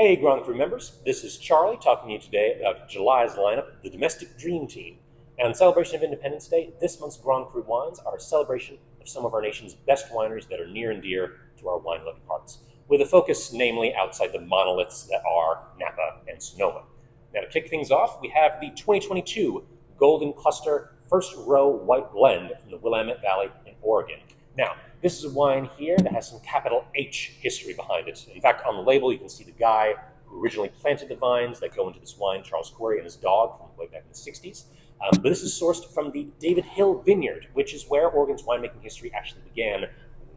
Hey, Grand Cru members, this is Charlie talking to you today about July's lineup, the Domestic Dream Team. And in celebration of Independence Day, this month's Grand Cru wines are a celebration of some of our nation's best wineries that are near and dear to our wine-loving hearts, with a focus namely outside the monoliths that are Napa and Sonoma. Now, to kick things off, we have the 2022 Golden Cluster First Row White Blend from the Willamette Valley in Oregon. Now, this is a wine here that has some capital H history behind it. In fact, on the label, you can see the guy who originally planted the vines that go into this wine, Charles Corey, and his dog from way back in the 60s. But this is sourced from the David Hill Vineyard, which is where Oregon's winemaking history actually began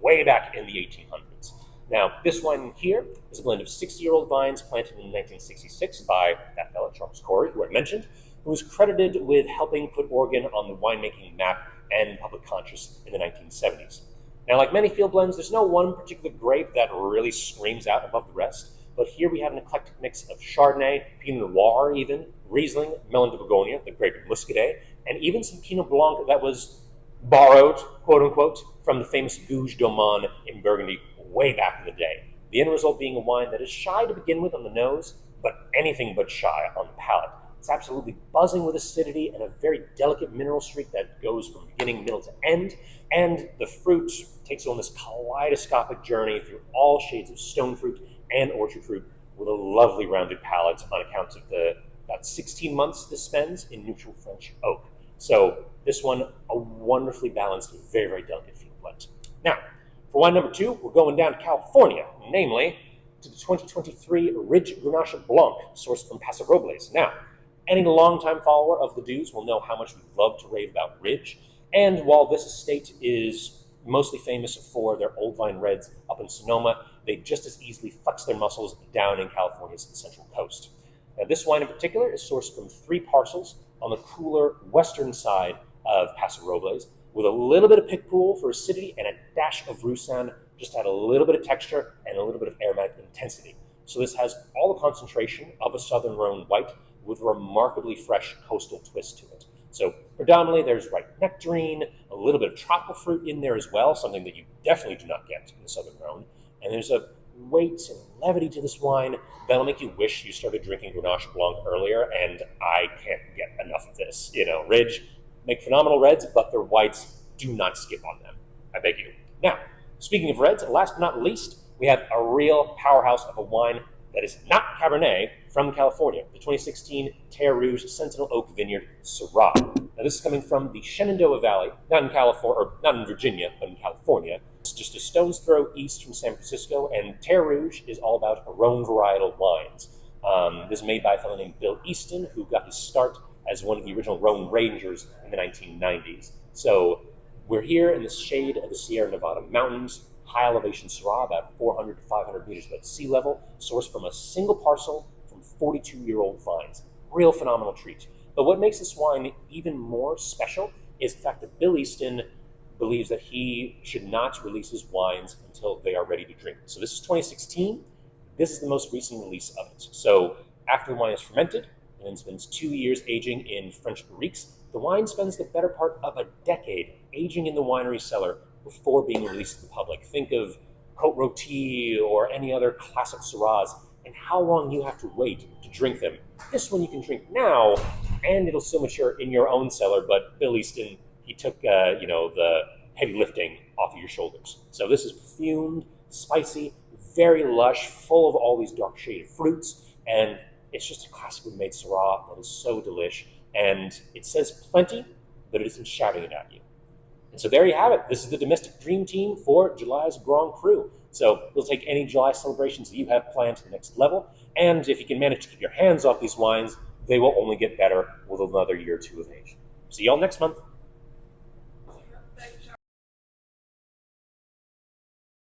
way back in the 1800s. Now, this wine here is a blend of 60-year-old vines planted in 1966 by that fellow, Charles Corey, who I mentioned, who was credited with helping put Oregon on the winemaking map and public conscious in the 1970s. Now, like many field blends, there's no one particular grape that really screams out above the rest, but here we have an eclectic mix of Chardonnay, Pinot Noir even, Riesling, Melon de Bourgogne, the grape of Muscadet, and even some Pinot Blanc that was borrowed, quote-unquote, from the famous Gouges d'Aumont in Burgundy way back in the day. The end result being a wine that is shy to begin with on the nose, but anything but shy on the palate. It's absolutely buzzing with acidity and a very delicate mineral streak that goes from beginning, middle to end. And the fruit takes you on this kaleidoscopic journey through all shades of stone fruit and orchard fruit with a lovely rounded palate on account of the about 16 months this spends in neutral French oak. So this one, a wonderfully balanced, very, very delicate field blend. Now, for wine number two, we're going down to California, namely to the 2023 Ridge Grenache Blanc, sourced from Paso Robles. Now, any longtime follower of the Dews will know how much we love to rave about Ridge. And while this estate is mostly famous for their old vine reds up in Sonoma, they just as easily flex their muscles down in California's Central Coast. Now, this wine in particular is sourced from 3 parcels on the cooler western side of Paso Robles, with a little bit of Picpoul for acidity and a dash of Roussanne just to add a little bit of texture and a little bit of aromatic intensity. So this has all the concentration of a Southern Rhone white with a remarkably fresh coastal twist to it. So predominantly there's ripe nectarine, a little bit of tropical fruit in there as well, something that you definitely do not get in the Southern Rhone. And there's a weight and levity to this wine that'll make you wish you started drinking Grenache Blanc earlier, and I can't get enough of this. You know, Ridge make phenomenal reds, but their whites, do not skip on them. I beg you. Now, speaking of reds, last but not least, we have a real powerhouse of a wine that is not Cabernet from California, the 2016 Terre Rouge Sentinel Oak Vineyard Syrah. Now, this is coming from the Shenandoah Valley, not in California, or not in Virginia, but in California. It's just a stone's throw east from San Francisco, and Terre Rouge is all about Rhone varietal wines. This is made by a fellow named Bill Easton, who got his start as one of the original Rhone Rangers in the 1990s. So we're here in the shade of the Sierra Nevada mountains, high elevation Syrah, about 400 to 500 meters above sea level, sourced from a single parcel from 42-year-old vines. Real phenomenal treat. But what makes this wine even more special is the fact that Bill Easton believes that he should not release his wines until they are ready to drink. So this is 2016. This is the most recent release of it. So after the wine is fermented and then spends 2 years aging in French barriques, the wine spends the better part of a decade aging in the winery cellar before being released to the public. Think of Côte Rôtie or any other classic Syrahs and how long you have to wait to drink them. This one you can drink now, and it'll still mature in your own cellar, but Bill Easton, he took the heavy lifting off of your shoulders. So this is perfumed, spicy, very lush, full of all these dark shaded fruits, and it's just a classically made Syrah that is so delish. And it says plenty, but it isn't shouting it at you. And so there you have it. This is the Domestic Dream Team for July's Grand Cru. So we'll take any July celebrations that you have planned to the next level. And if you can manage to keep your hands off these wines, they will only get better with another year or two of age. See y'all next month.